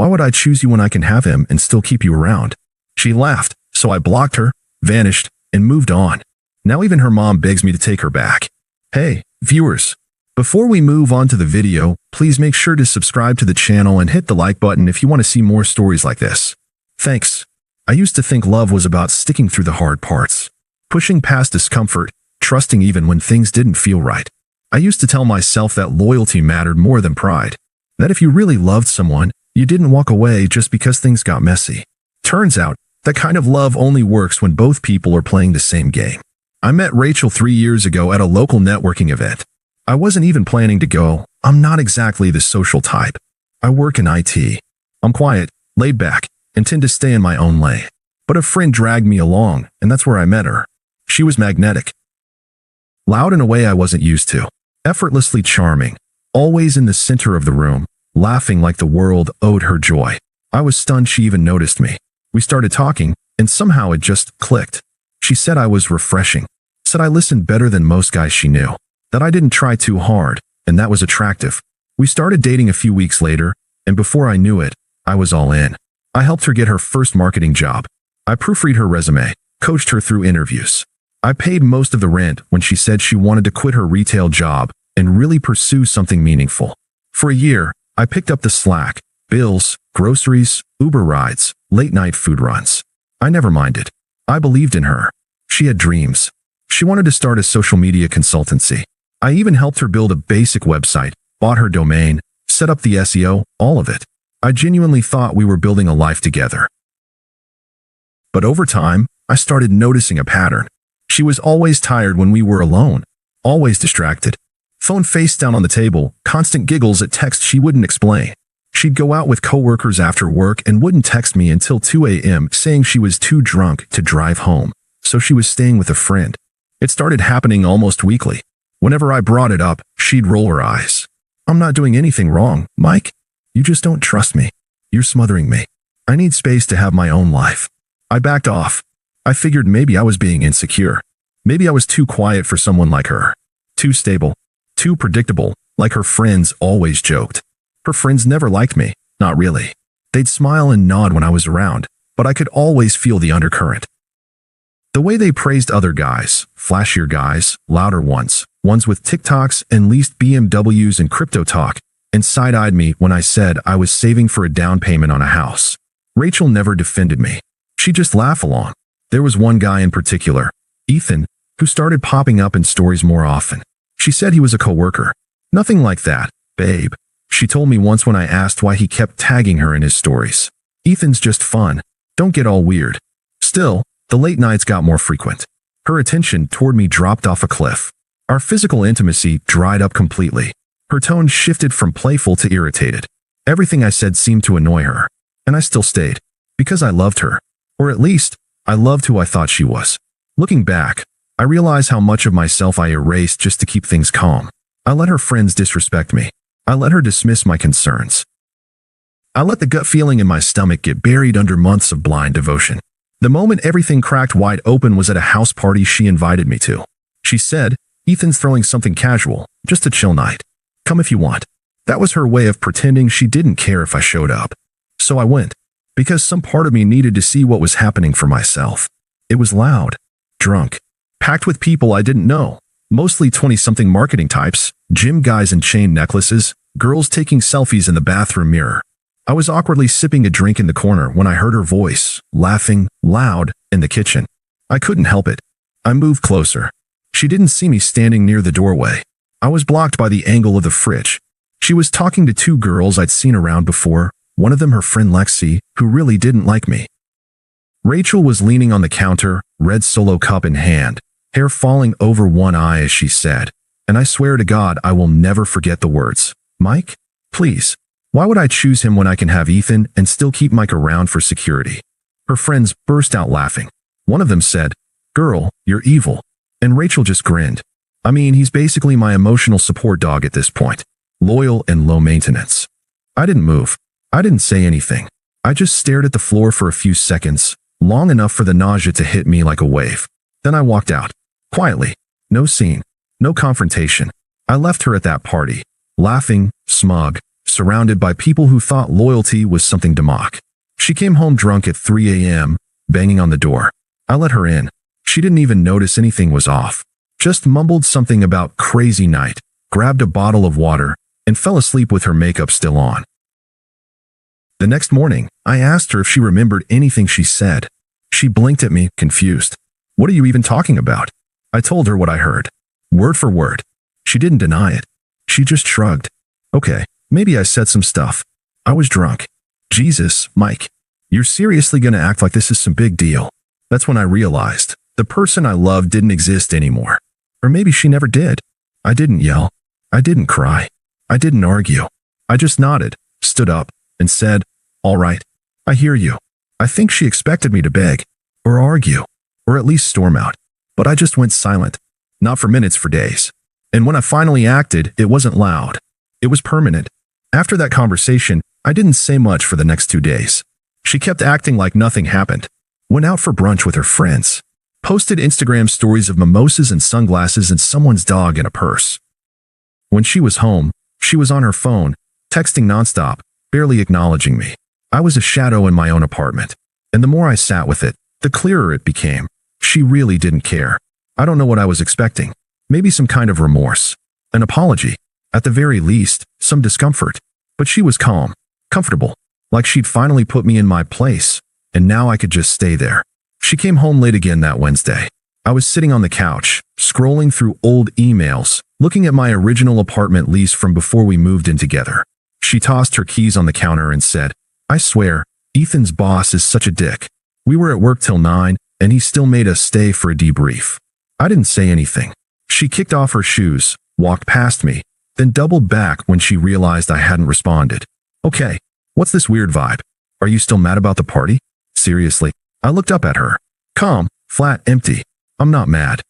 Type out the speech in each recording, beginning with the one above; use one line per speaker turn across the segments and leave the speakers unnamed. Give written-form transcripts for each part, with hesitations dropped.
Why would I choose you when I can have him and still keep you around? She laughed, so I blocked her, vanished, and moved on. Now even her mom begs me to take her back. Hey, viewers. Before we move on to the video, please make sure to subscribe to the channel and hit the like button if you want to see more stories like this. Thanks. I used to think love was about sticking through the hard parts, pushing past discomfort, trusting even when things didn't feel right. I used to tell myself that loyalty mattered more than pride, that if you really loved someone, you didn't walk away just because things got messy. Turns out, that kind of love only works when both people are playing the same game. I met Rachel 3 years ago at a local networking event. I wasn't even planning to go. I'm not exactly the social type. I work in IT. I'm quiet, laid back, and tend to stay in my own lane. But a friend dragged me along, and that's where I met her. She was magnetic. Loud in a way I wasn't used to. Effortlessly charming. Always in the center of the room, laughing like the world owed her joy. I was stunned she even noticed me. We started talking, and somehow it just clicked. She said I was refreshing. Said I listened better than most guys she knew. That I didn't try too hard, and that was attractive. We started dating a few weeks later, and before I knew it, I was all in. I helped her get her first marketing job. I proofread her resume, coached her through interviews. I paid most of the rent when she said she wanted to quit her retail job and really pursue something meaningful. For a year, I picked up the slack, bills, groceries, Uber rides, late-night food runs. I never minded. I believed in her. She had dreams. She wanted to start a social media consultancy. I even helped her build a basic website, bought her domain, set up the SEO, all of it. I genuinely thought we were building a life together. But over time, I started noticing a pattern. She was always tired when we were alone, always distracted. Phone face down on the table, constant giggles at texts she wouldn't explain. She'd go out with coworkers after work and wouldn't text me until 2 a.m. saying she was too drunk to drive home, so she was staying with a friend. It started happening almost weekly. Whenever I brought it up, she'd roll her eyes. I'm not doing anything wrong, Mike. You just don't trust me. You're smothering me. I need space to have my own life. I backed off. I figured maybe I was being insecure. Maybe I was too quiet for someone like her. Too stable. Too predictable, like her friends always joked. Her friends never liked me, not really. They'd smile and nod when I was around, but I could always feel the undercurrent. The way they praised other guys, flashier guys, louder ones with TikToks and leased BMWs and crypto talk, and side-eyed me when I said I was saving for a down payment on a house. Rachel never defended me. She'd just laugh along. There was one guy in particular, Ethan, who started popping up in stories more often. She said he was a coworker. Nothing like that, babe. She told me once when I asked why he kept tagging her in his stories. Ethan's just fun. Don't get all weird. Still, the late nights got more frequent. Her attention toward me dropped off a cliff. Our physical intimacy dried up completely. Her tone shifted from playful to irritated. Everything I said seemed to annoy her. And I still stayed. Because I loved her. Or at least, I loved who I thought she was. Looking back, I realize how much of myself I erased just to keep things calm. I let her friends disrespect me. I let her dismiss my concerns. I let the gut feeling in my stomach get buried under months of blind devotion. The moment everything cracked wide open was at a house party she invited me to. She said, Ethan's throwing something casual, just a chill night. Come if you want. That was her way of pretending she didn't care if I showed up. So I went. Because some part of me needed to see what was happening for myself. It was loud, drunk, packed with people I didn't know, mostly 20-something marketing types, gym guys in chain necklaces, girls taking selfies in the bathroom mirror. I was awkwardly sipping a drink in the corner when I heard her voice, laughing, loud, in the kitchen. I couldn't help it. I moved closer. She didn't see me standing near the doorway. I was blocked by the angle of the fridge. She was talking to 2 girls I'd seen around before, one of them her friend Lexi, who really didn't like me. Rachel was leaning on the counter, red Solo cup in hand, hair falling over one eye as she said, and I swear to God I will never forget the words, Mike, please. Why would I choose him when I can have Ethan and still keep Mike around for security? Her friends burst out laughing. One of them said, girl, you're evil. And Rachel just grinned. I mean, he's basically my emotional support dog at this point. Loyal and low maintenance. I didn't move. I didn't say anything. I just stared at the floor for a few seconds, long enough for the nausea to hit me like a wave. Then I walked out. Quietly. No scene. No confrontation. I left her at that party, laughing, smug, surrounded by people who thought loyalty was something to mock. She came home drunk at 3 a.m., banging on the door. I let her in. She didn't even notice anything was off. Just mumbled something about crazy night, grabbed a bottle of water, and fell asleep with her makeup still on. The next morning, I asked her if she remembered anything she said. She blinked at me, confused. What are you even talking about? I told her what I heard. Word for word. She didn't deny it. She just shrugged. Okay, maybe I said some stuff. I was drunk. Jesus, Mike. You're seriously gonna act like this is some big deal. That's when I realized the person I loved didn't exist anymore. Or maybe she never did. I didn't yell. I didn't cry. I didn't argue. I just nodded, stood up, and said, "All right. I hear you." I think she expected me to beg, or argue, or at least storm out. But I just went silent. Not for minutes, for days. And when I finally acted, it wasn't loud. It was permanent. After that conversation, I didn't say much for the next 2 days. She kept acting like nothing happened. Went out for brunch with her friends. Posted Instagram stories of mimosas and sunglasses and someone's dog in a purse. When she was home, she was on her phone, texting nonstop, barely acknowledging me. I was a shadow in my own apartment. And the more I sat with it, the clearer it became. She really didn't care. I don't know what I was expecting. Maybe some kind of remorse. An apology. At the very least, some discomfort. But she was calm, comfortable, like she'd finally put me in my place, and now I could just stay there. She came home late again that Wednesday. I was sitting on the couch, scrolling through old emails, looking at my original apartment lease from before we moved in together. She tossed her keys on the counter and said, "I swear, Ethan's boss is such a dick. We were at work till 9, and he still made us stay for a debrief." I didn't say anything. She kicked off her shoes, walked past me, then doubled back when she realized I hadn't responded. "Okay, what's this weird vibe? Are you still mad about the party?" Seriously, I looked up at her. Calm, flat, empty. "I'm not mad.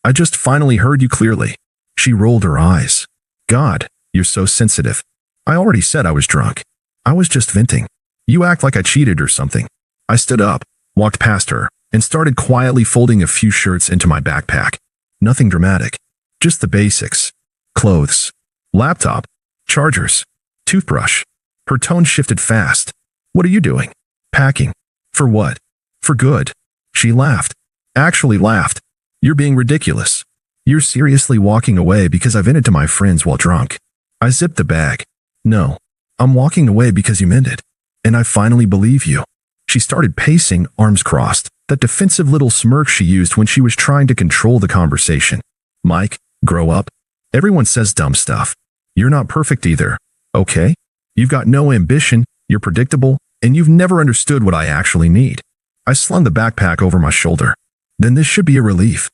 I just finally heard you clearly." She rolled her eyes. "God, you're so sensitive. I already said I was drunk. I was just venting. You act like I cheated or something." I stood up, walked past her, and started quietly folding a few shirts into my backpack. Nothing dramatic. Just the basics. Clothes. Laptop. Chargers. Toothbrush. Her tone shifted fast. "What are you doing?" "Packing." "For what?" "For good." She laughed. Actually laughed. "You're being ridiculous. You're seriously walking away because I vented to my friends while drunk." I zipped the bag. "No. I'm walking away because you meant it. And I finally believe you." She started pacing, arms crossed, that defensive little smirk she used when she was trying to control the conversation. "Mike, grow up. Everyone says dumb stuff. You're not perfect either, okay? You've got no ambition, you're predictable, and you've never understood what I actually need." I slung the backpack over my shoulder. "Then this should be a relief."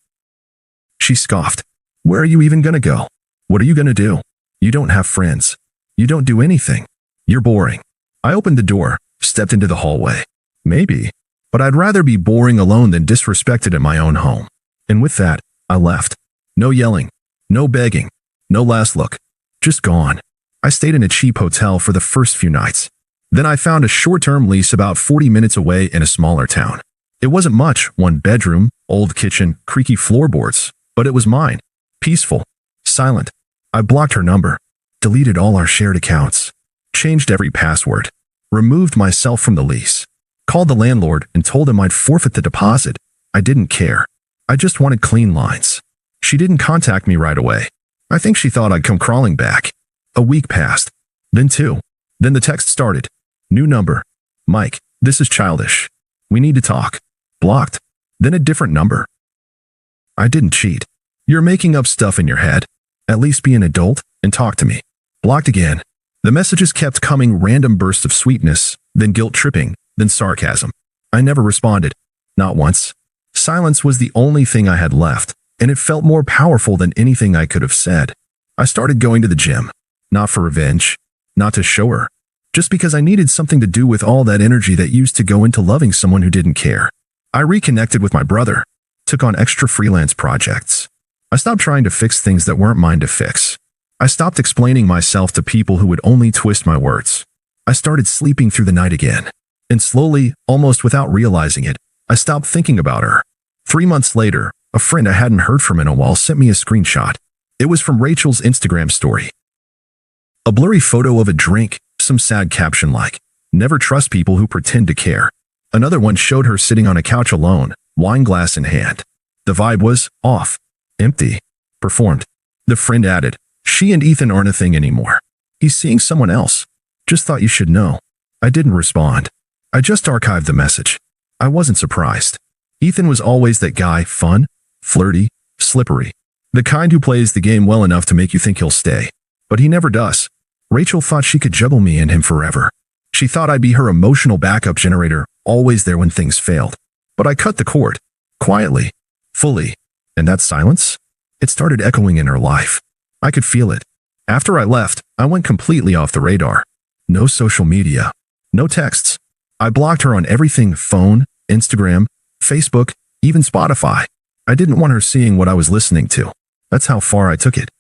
She scoffed. "Where are you even gonna go? What are you gonna do? You don't have friends. You don't do anything. You're boring." I opened the door, stepped into the hallway. Maybe, but I'd rather be boring alone than disrespected at my own home. And with that, I left. No yelling, no begging, no last look. Just gone. I stayed in a cheap hotel for the first few nights. Then I found a short-term lease about 40 minutes away in a smaller town. It wasn't much, one bedroom, old kitchen, creaky floorboards, but it was mine. Peaceful, silent. I blocked her number, deleted all our shared accounts, changed every password, removed myself from the lease, called the landlord and told him I'd forfeit the deposit. I didn't care. I just wanted clean lines. She didn't contact me right away. I think she thought I'd come crawling back. A week passed. Then 2. Then the text started. New number. "Mike, this is childish. We need to talk." Blocked. Then a different number. I didn't cheat. "You're making up stuff in your head. At least be an adult and talk to me." Blocked again. The messages kept coming, random bursts of sweetness, then guilt-tripping, then sarcasm. I never responded. Not once. Silence was the only thing I had left, and it felt more powerful than anything I could have said. I started going to the gym. Not for revenge. Not to show her. Just because I needed something to do with all that energy that used to go into loving someone who didn't care. I reconnected with my brother. Took on extra freelance projects. I stopped trying to fix things that weren't mine to fix. I stopped explaining myself to people who would only twist my words. I started sleeping through the night again. And slowly, almost without realizing it, I stopped thinking about her. 3 months later, a friend I hadn't heard from in a while sent me a screenshot. It was from Rachel's Instagram story. A blurry photo of a drink, some sad caption like, "Never trust people who pretend to care." Another one showed her sitting on a couch alone, wine glass in hand. The vibe was off, empty, performed. The friend added, "She and Ethan aren't a thing anymore. He's seeing someone else. Just thought you should know." I didn't respond. I just archived the message. I wasn't surprised. Ethan was always that guy, fun, flirty, slippery. The kind who plays the game well enough to make you think he'll stay. But he never does. Rachel thought she could juggle me and him forever. She thought I'd be her emotional backup generator, always there when things failed. But I cut the cord. Quietly. Fully. And that silence? It started echoing in her life. I could feel it. After I left, I went completely off the radar. No social media. No texts. I blocked her on everything: phone, Instagram, Facebook, even Spotify. I didn't want her seeing what I was listening to. That's how far I took it.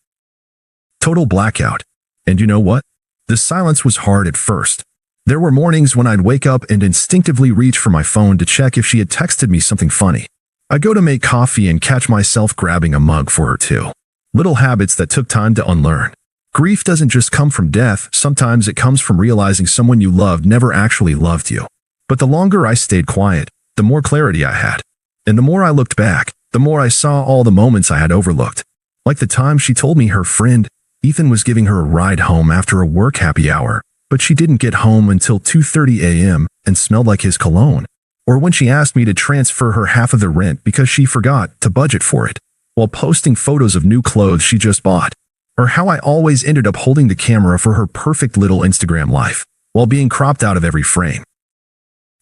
Total blackout. And you know what? The silence was hard at first. There were mornings when I'd wake up and instinctively reach for my phone to check if she had texted me something funny. I'd go to make coffee and catch myself grabbing a mug for her too. Little habits that took time to unlearn. Grief doesn't just come from death, sometimes it comes from realizing someone you loved never actually loved you. But the longer I stayed quiet, the more clarity I had. And the more I looked back, the more I saw all the moments I had overlooked. Like the time she told me her friend, Ethan, was giving her a ride home after a work happy hour, but she didn't get home until 2:30 a.m. and smelled like his cologne. Or when she asked me to transfer her half of the rent because she forgot to budget for it, while posting photos of new clothes she just bought. Or how I always ended up holding the camera for her perfect little Instagram life, while being cropped out of every frame.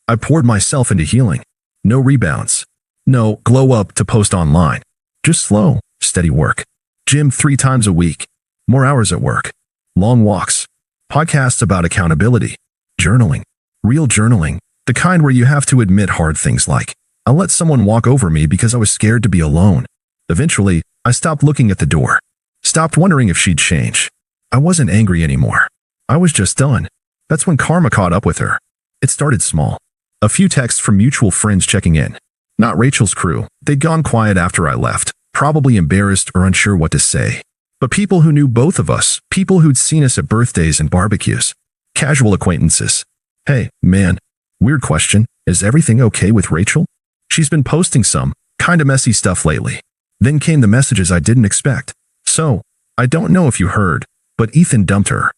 I poured myself into healing. No rebounds. No glow up to post online. Just slow, steady work. Gym 3 times a week. More hours at work. Long walks. Podcasts about accountability. Journaling. Real journaling. The kind where you have to admit hard things like, "I let someone walk over me because I was scared to be alone." Eventually, I stopped looking at the door. Stopped wondering if she'd change. I wasn't angry anymore. I was just done. That's when karma caught up with her. It started small. A few texts from mutual friends checking in. Not Rachel's crew. They'd gone quiet after I left, probably embarrassed or unsure what to say. But people who knew both of us, people who'd seen us at birthdays and barbecues. Casual acquaintances. "Hey, man. Weird question. Is everything okay with Rachel? She's been posting some kinda messy stuff lately." Then came the messages I didn't expect. "So, I don't know if you heard, but Ethan dumped her."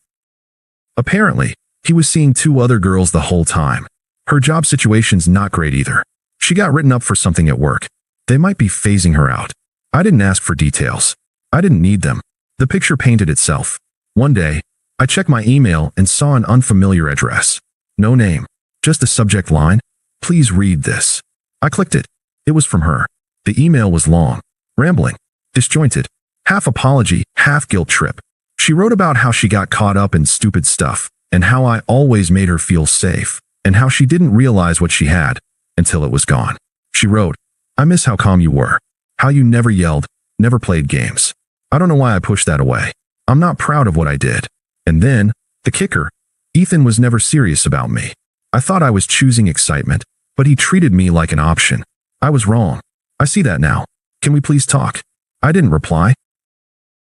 Apparently, he was seeing 2 other girls the whole time. Her job situation's not great either. She got written up for something at work. They might be phasing her out. I didn't ask for details. I didn't need them. The picture painted itself. One day, I checked my email and saw an unfamiliar address. No name. Just a subject line. "Please read this." I clicked it. It was from her. The email was long, rambling, disjointed. Half apology, half guilt trip. She wrote about how she got caught up in stupid stuff, and how I always made her feel safe, and how she didn't realize what she had until it was gone. She wrote, "I miss how calm you were, how you never yelled, never played games. I don't know why I pushed that away. I'm not proud of what I did." And then, the kicker, Ethan was never serious about me. I thought I was choosing excitement, but he treated me like an option. I was wrong. I see that now. Can we please talk? I didn't reply.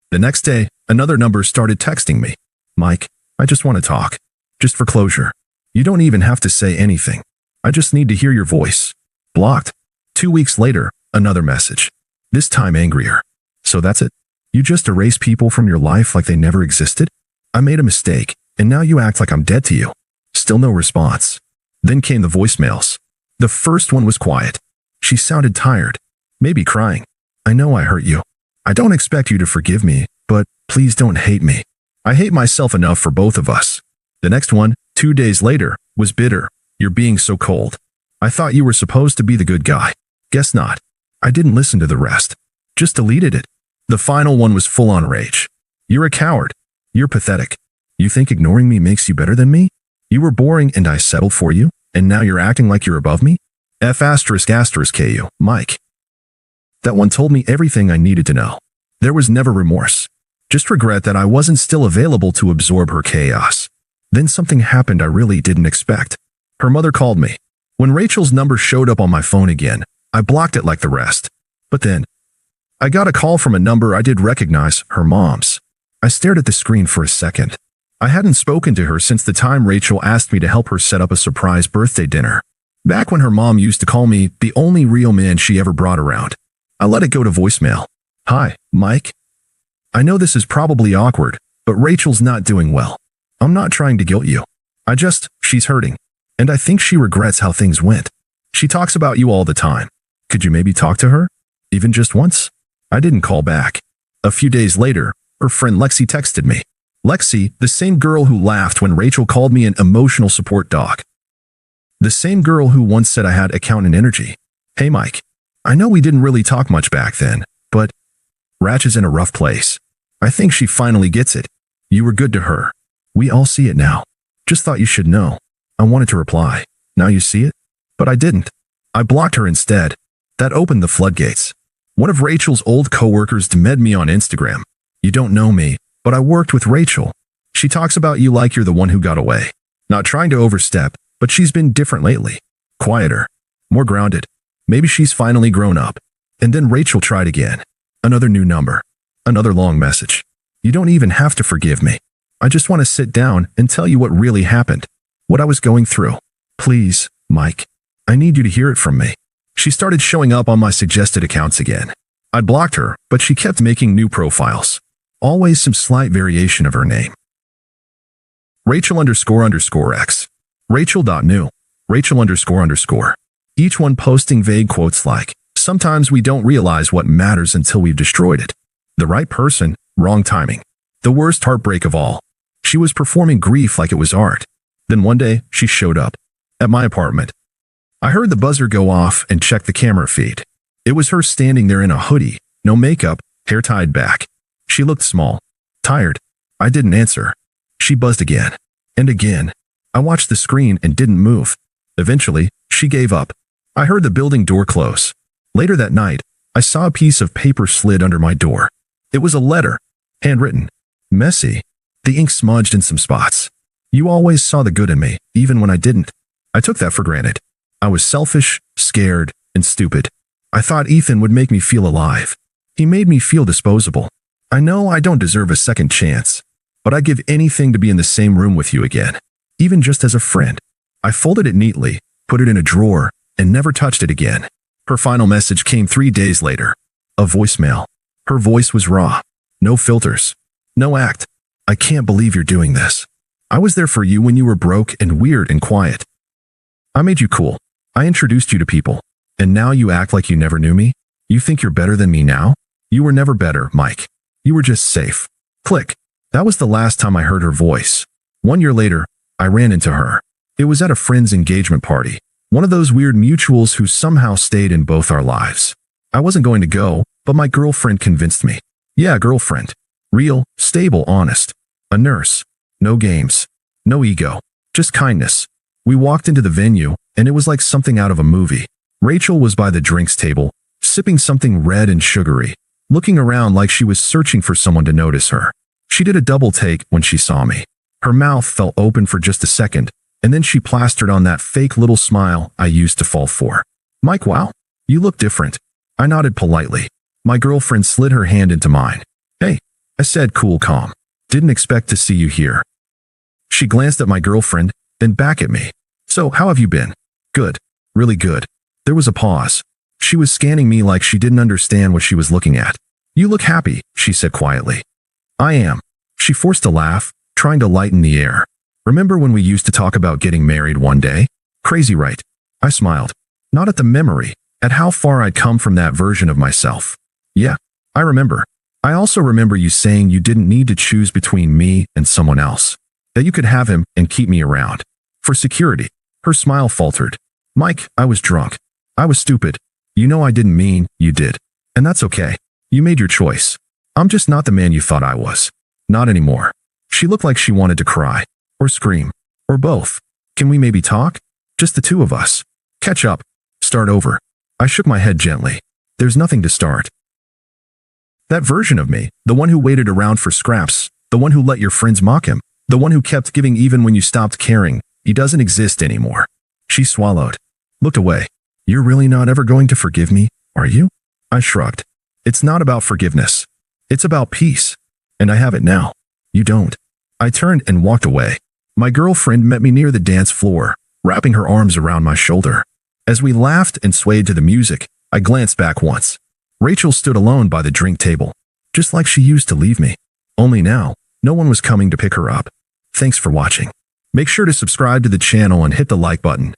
The next day, another number started texting me. "Mike, I just want to talk. Just for closure. You don't even have to say anything. I just need to hear your voice." Blocked. 2 weeks later, another message. This time angrier. "So that's it? You just erase people from your life like they never existed? I made a mistake, and now you act like I'm dead to you." Still no response. Then came the voicemails. The first one was quiet. She sounded tired. Maybe crying. "I know I hurt you. I don't expect you to forgive me, but please don't hate me. I hate myself enough for both of us." The next one, 2 days later, was bitter. "You're being so cold. I thought you were supposed to be the good guy. Guess not." I didn't listen to the rest. Just deleted it. The final one was full-on rage. "You're a coward. You're pathetic. You think ignoring me makes you better than me? You were boring and I settled for you, and now you're acting like you're above me? F***KU, Mike." That one told me everything I needed to know. There was never remorse. Just regret that I wasn't still available to absorb her chaos. Then something happened I really didn't expect. Her mother called me. When Rachel's number showed up on my phone again, I blocked it like the rest. But then, I got a call from a number I did recognize, her mom's. I stared at the screen for a second. I hadn't spoken to her since the time Rachel asked me to help her set up a surprise birthday dinner. Back when her mom used to call me the only real man she ever brought around. I let it go to voicemail. Hi, Mike. I know this is probably awkward, but Rachel's not doing well. I'm not trying to guilt you. She's hurting. And I think she regrets how things went. She talks about you all the time. Could you maybe talk to her? Even just once? I didn't call back. A few days later, her friend Lexi texted me. Lexi, the same girl who laughed when Rachel called me an emotional support dog. The same girl who once said I had accountant energy. Hey Mike, I know we didn't really talk much back then, but Rach is in a rough place. I think she finally gets it. You were good to her. We all see it now. Just thought you should know. I wanted to reply. Now you see it? But I didn't. I blocked her instead. That opened the floodgates. One of Rachel's old coworkers DM'd me on Instagram. You don't know me, but I worked with Rachel. She talks about you like you're the one who got away. Not trying to overstep, but she's been different lately. Quieter. More grounded. Maybe she's finally grown up. And then Rachel tried again. Another new number. Another long message. You don't even have to forgive me. I just want to sit down and tell you what really happened. What I was going through. Please, Mike. I need you to hear it from me. She started showing up on my suggested accounts again. I blocked her, but she kept making new profiles. Always some slight variation of her name. Rachel__X. Rachel.new. Rachel__. Each one posting vague quotes like, sometimes we don't realize what matters until we've destroyed it. The right person, wrong timing. The worst heartbreak of all. She was performing grief like it was art. Then one day, she showed up. At my apartment. I heard the buzzer go off and checked the camera feed. It was her standing there in a hoodie, no makeup, hair tied back. She looked small. Tired. I didn't answer. She buzzed again. And again. I watched the screen and didn't move. Eventually, she gave up. I heard the building door close. Later that night, I saw a piece of paper slid under my door. It was a letter. Handwritten. Messy. The ink smudged in some spots. You always saw the good in me, even when I didn't. I took that for granted. I was selfish, scared, and stupid. I thought Ethan would make me feel alive. He made me feel disposable. I know I don't deserve a second chance, but I'd give anything to be in the same room with you again, even just as a friend. I folded it neatly, put it in a drawer, and never touched it again. Her final message came 3 days later. A voicemail. Her voice was raw. No filters. No act. I can't believe you're doing this. I was there for you when you were broke and weird and quiet. I made you cool. I introduced you to people. And now you act like you never knew me? You think you're better than me now? You were never better, Mike. You were just safe. Click. That was the last time I heard her voice. 1 year later, I ran into her. It was at a friend's engagement party. One of those weird mutuals who somehow stayed in both our lives. I wasn't going to go, but my girlfriend convinced me. Yeah, girlfriend. Real, stable, honest. A nurse. No games. No ego. Just kindness. We walked into the venue, and it was like something out of a movie. Rachel was by the drinks table, sipping something red and sugary, looking around like she was searching for someone to notice her. She did a double take when she saw me. Her mouth fell open for just a second, and then she plastered on that fake little smile I used to fall for. Mike, wow, you look different. I nodded politely. My girlfriend slid her hand into mine. Hey, I said cool, calm. Didn't expect to see you here. She glanced at my girlfriend, then back at me. So, how have you been? Good. Really good. There was a pause. She was scanning me like she didn't understand what she was looking at. You look happy, she said quietly. I am. She forced a laugh, trying to lighten the air. Remember when we used to talk about getting married one day? Crazy, right? I smiled. Not at the memory, at how far I'd come from that version of myself. Yeah, I remember. I also remember you saying you didn't need to choose between me and someone else. That you could have him and keep me around. For security. Her smile faltered. Mike, I was drunk. I was stupid. You know I didn't mean, you did. And that's okay. You made your choice. I'm just not the man you thought I was. Not anymore. She looked like she wanted to cry. Or scream. Or both. Can we maybe talk? Just the two of us. Catch up. Start over. I shook my head gently. There's nothing to start. That version of me, the one who waited around for scraps, the one who let your friends mock him, the one who kept giving even when you stopped caring, he doesn't exist anymore. She swallowed. Looked away. You're really not ever going to forgive me, are you? I shrugged. It's not about forgiveness. It's about peace. And I have it now. You don't. I turned and walked away. My girlfriend met me near the dance floor, wrapping her arms around my shoulder. As we laughed and swayed to the music, I glanced back once. Rachel stood alone by the drink table, just like she used to leave me. Only now, no one was coming to pick her up. Thanks for watching. Make sure to subscribe to the channel and hit the like button.